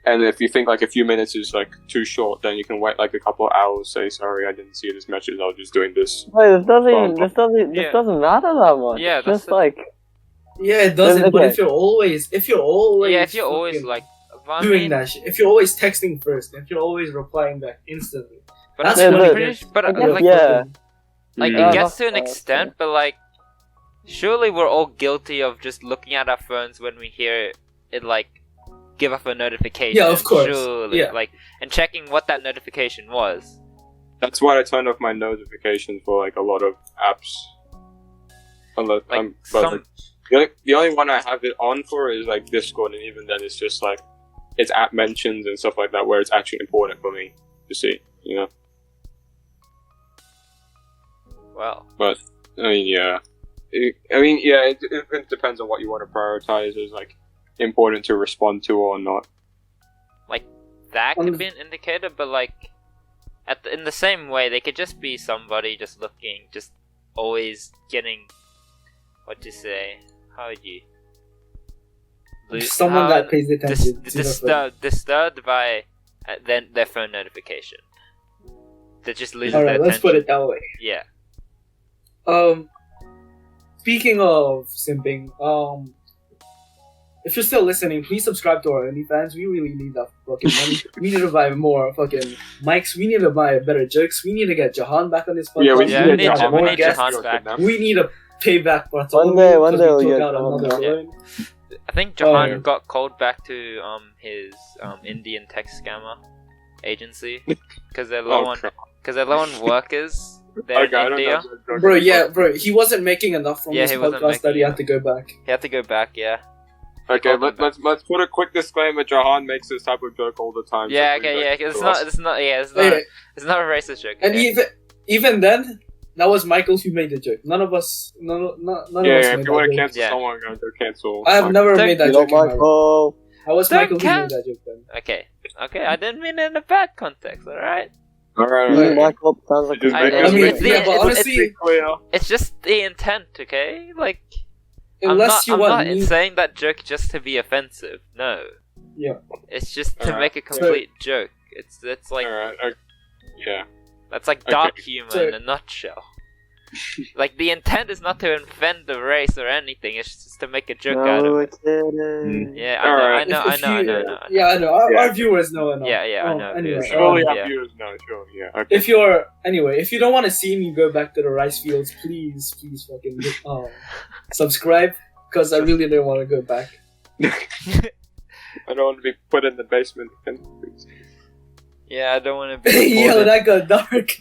And if you think like a few minutes is like too short, then you can wait like a couple of hours. Say sorry, I didn't see this message. I was just doing this. Wait, this doesn't Yeah. matter that much. Yeah, It's that's just the- like Yeah, it doesn't. Okay. But if you're always Yeah, if you're always fucking like I doing mean, that shit, if you're always texting first, if you're always replying back instantly, but that's I'm when it pretty gets- sure, but I like guess, yeah. like Mm. it gets to an Yeah. extent, but like surely we're all guilty of just looking at our phones when we hear it like give off a notification. Yeah, of course. Surely, Yeah. like and checking what that notification was. That's why I turn off my notifications for like a lot of apps. Unless Like but some like, the only one I have it on for is like Discord, and even then it's just like it's app mentions and stuff like that where it's actually important for me to see. You know, well, but I mean, yeah, it depends on what you want to prioritize as like important to respond to or not. that could be an indicator, but like in the same way, they could just be somebody just looking, just always getting what to say. How would you? someone that pays attention to the phone. Disturbed by their phone notification. They just lose All their right, attention. let's put it that way. Yeah. Speaking of simping, if you're still listening, please subscribe to our OnlyFans. We really need that fucking money. We need to buy more fucking mics. We need to buy better jokes. We need to get Jahan back on this podcast. Yeah, we need to have more guests. Jahan back. We need to pay back Bartholomew. One day because we we'll took get out Jahan another back. loan. I think Jahan yeah. got called back to his Indian tech scammer agency because they're low on workers there Okay, I in don't India. know. Bro, he wasn't making enough from Yeah, this he wasn't podcast that he making had to go back. He had to go back. Yeah. Okay, let's put a quick disclaimer. Jahan makes this type of joke all the time. Yeah. so Okay. Yeah. please It's don't not. do It's not. Yeah. Hey, It's not a racist joke. and okay? even then, that was Michael who made the joke. None of us Yeah, made if you want to that joke. cancel Yeah. someone, go cancel. I have never Don't- made that You joke know, in my life. Michael. I was Don't Michael who can- made that joke then. Okay. I didn't mean it in a bad context. All right. Alright, Yeah. Michael sounds like Just I- make I us mean, make it's it the- but honestly, clear. It's just the intent. Okay. Like. unless I'm you want not me, saying that joke just to be offensive. No. Yeah. It's just to Alright. make a complete joke. It's like Alright, yeah. that's like Okay. dark humor So- in a nutshell. Like the intent is not to offend the race or anything. It's just to make a joke out No, of we're it. kidding. Yeah, Alright. I know. Yeah, I know. Our Yeah. viewers know enough. Yeah, I know. Anyway, Viewers Surely Yeah. our viewers know, sure, yeah. Okay. if you don't want to see me go back to the rice fields, please fucking subscribe, because I really don't want to go back. I don't want to be put in the basement again, please. Yeah, I don't want to be. Yo, reported. that got dark.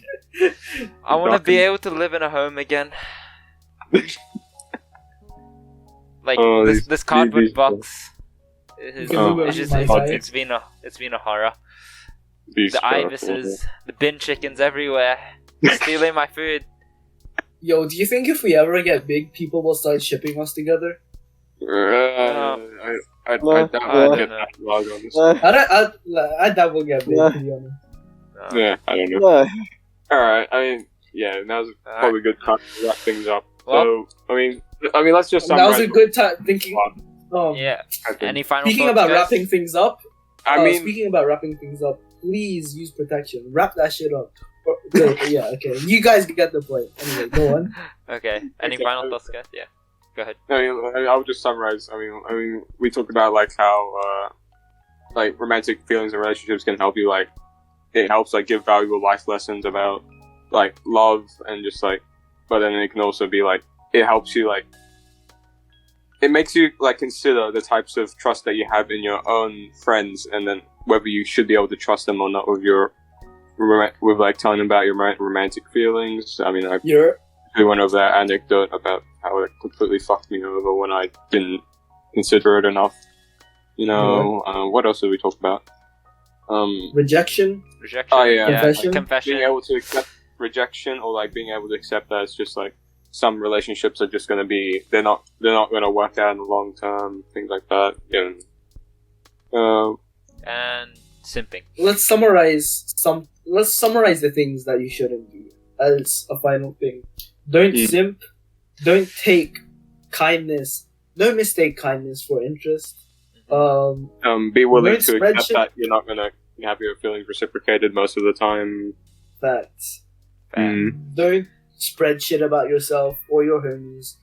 I want to be able to live in a home again. Like Oh, this these cardboard these- box. It's, can move it it's on just my side. it's been a horror. These The stuff, ibises, the bin chickens everywhere, stealing my food. Yo, do you think if we ever get big, people will start shipping us together? I No, doubt I I'll don't get know. that log on this. I doubt we'll get big, Yeah. to be honest. No. Yeah, I don't know. No. Alright, I mean, yeah, now's Alright. probably a good time to wrap things up. Well- So, I mean, let's just That was summarize a good time thinking. Yeah. I think. Any final Speaking thoughts, about guys? wrapping things up, I speaking about wrapping things up, please use protection. Wrap that shit up. Okay. You guys get the point. Anyway, go on. Okay. Any Okay. final thoughts, guys? Yeah. Go ahead. I'll just summarize. I mean, we talked about like how like romantic feelings and relationships can help you. Like, it helps like give valuable life lessons about like love and just like, but then it can also be like it helps you like. It makes you like consider the types of trust that you have in your own friends, and then whether you should be able to trust them or not with like telling them about your romantic feelings. I mean, we went over that anecdote about how it completely fucked me over when I didn't consider it enough. You know, what else did we talk about? Rejection. Rejection. Oh, yeah. Confession? Confession. Being able to accept rejection, or like being able to accept that it's just like some relationships are just going to be they're not going to work out in the long term, things like that. And simping. Let's summarize the things that you shouldn't do as a final thing. Don't simp. Don't take kindness. Don't mistake kindness for interest. Be willing Don't to spread accept shit. that you're not going to have your feelings reciprocated most of the time. Facts. Mm. Don't spread shit about yourself or your homies,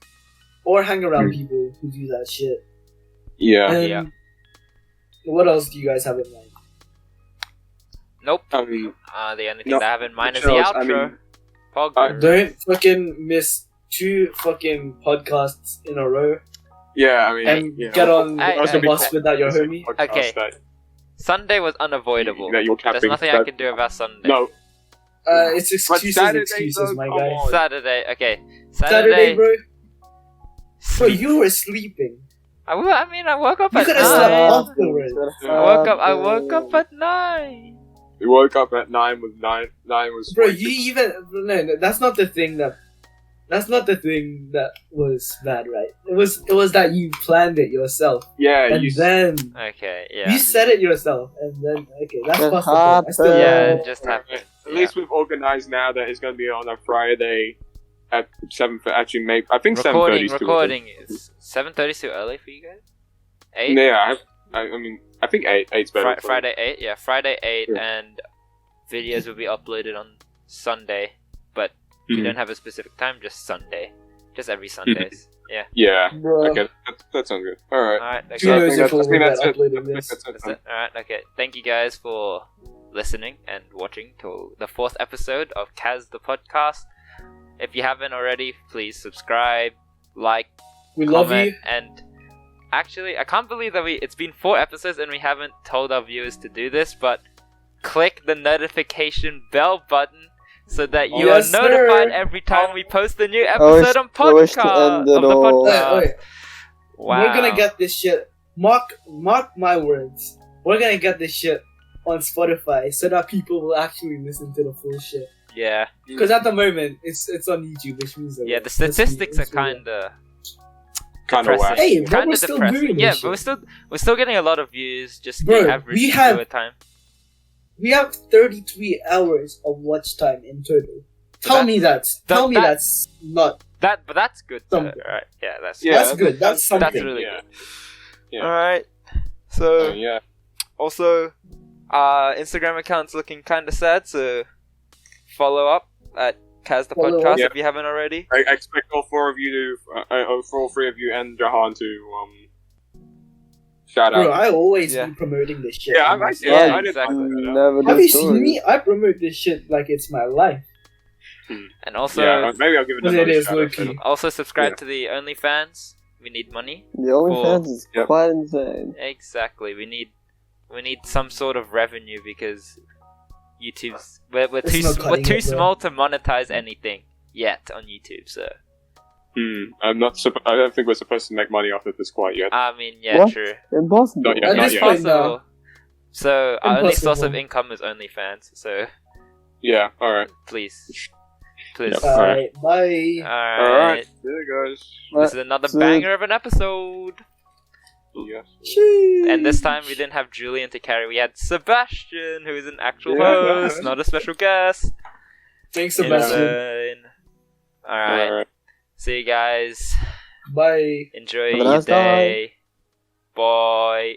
or hang around people who do that shit. Yeah. And Yeah. what else do you guys have in mind? Nope. I mean, The only thing No, that I have in mind is which the else? outro. I mean, Pog. Don't fucking miss 2 fucking podcasts in a row yeah, I mean, and you know, get on Hey, the hey, bus hey. without your homie. podcast Okay. that- Sunday was unavoidable. that you're There's capping- nothing I that- can do about Sunday. No, It's But excuses, Saturday, though, my come guy. on. Saturday. Okay. Saturday, bro. Bro, you were sleeping. I woke up You at could have slept 9. afterwards. I woke up at 9. we woke up at 9 with 9 was Bro, no, that's not the thing that was bad, right? It was that you planned it yourself, yeah, and you then Okay, yeah. you said it yourself, and then that's It possible. I still Yeah, Yeah. it just happened. At least we've organized now that it's going to be on a Friday at 7. Actually, maybe I think 7:30 is too Recording is 7:30 too early for you guys? 8? early. Yeah, I mean, I think 8's better. for me. Friday 8, yeah, Friday 8, Yeah. and videos will be uploaded on Sunday, but we Mhm. don't have a specific time, just Sunday. Just every Sundays. Yeah. Bro. Okay, that sounds good. Alright. Alright, okay. 2 years that's- ago I think we're that's it. uploading this. That's it. That's it. Alright, okay. Thank you guys for listening and watching to the 4th episode of CAS the Podcast. If you haven't already, please subscribe, like, We love comment, you. and actually, I can't believe that it's been 4 episodes and we haven't told our viewers to do this, but click the notification bell button so that you Yes, are notified sir. every time we post a new wish- episode on I wish to podcast end it of the all. podcast. Wait. Wow. We're gonna get this shit. Mark my words. We're gonna get this shit on Spotify so that people will actually listen to the full shit. Yeah. Because at the moment it's on YouTube, which means that Yeah, the it's just me, statistics are it's real. kinda Kinda whack. Hey, but kinda we're still depressing. doing Yeah, this but shit. we're still getting a lot of views, just Bro, the average we have- viewer time. We have 33 hours of watch time in total. Tell that- me that's not. But that's good. Something. Right? Yeah, that's Yeah, That's good. That's something. That's really Yeah. good. Yeah. All right. So Yeah. also, our Instagram account's looking kind of sad. So follow up at CAS the Follow Podcast up. if you haven't already. I expect all 4 of you to, for all 3 of you and Jahan to shout Bro, out. I always Yeah. be promoting this shit. Yeah, on my I side. Yeah, I did exactly. find that out. Never Have the you story. seen me? I promote this shit like it's my life. And also, Yeah, maybe I'll give it But another it is shout out. low-key. also subscribe Yeah. to the OnlyFans. We need money. The OnlyFans Cool. is Yep. quite insane. Exactly. We need some sort of revenue because YouTube's we're It's too not we're cutting too it, bro. small to monetize anything yet on YouTube. So I'm not. I don't think we're supposed to make money off of this quite yet. I mean, yeah, What? true. Impossible. Not yet, At not this yet. point, no. Possible. So our only source of Impossible. income is OnlyFans. So Yeah. All right. please, please. Yep. Alright, bye. All right. See you guys. This is another So- banger of an episode. Yes. And this time we didn't have Julian to carry. We had Sebastian, who is an actual Yeah. host, not a special guest. Thanks, Sebastian. Insane. Alright. All right. See you guys. Bye. Enjoy Have a your nice time. day. Bye.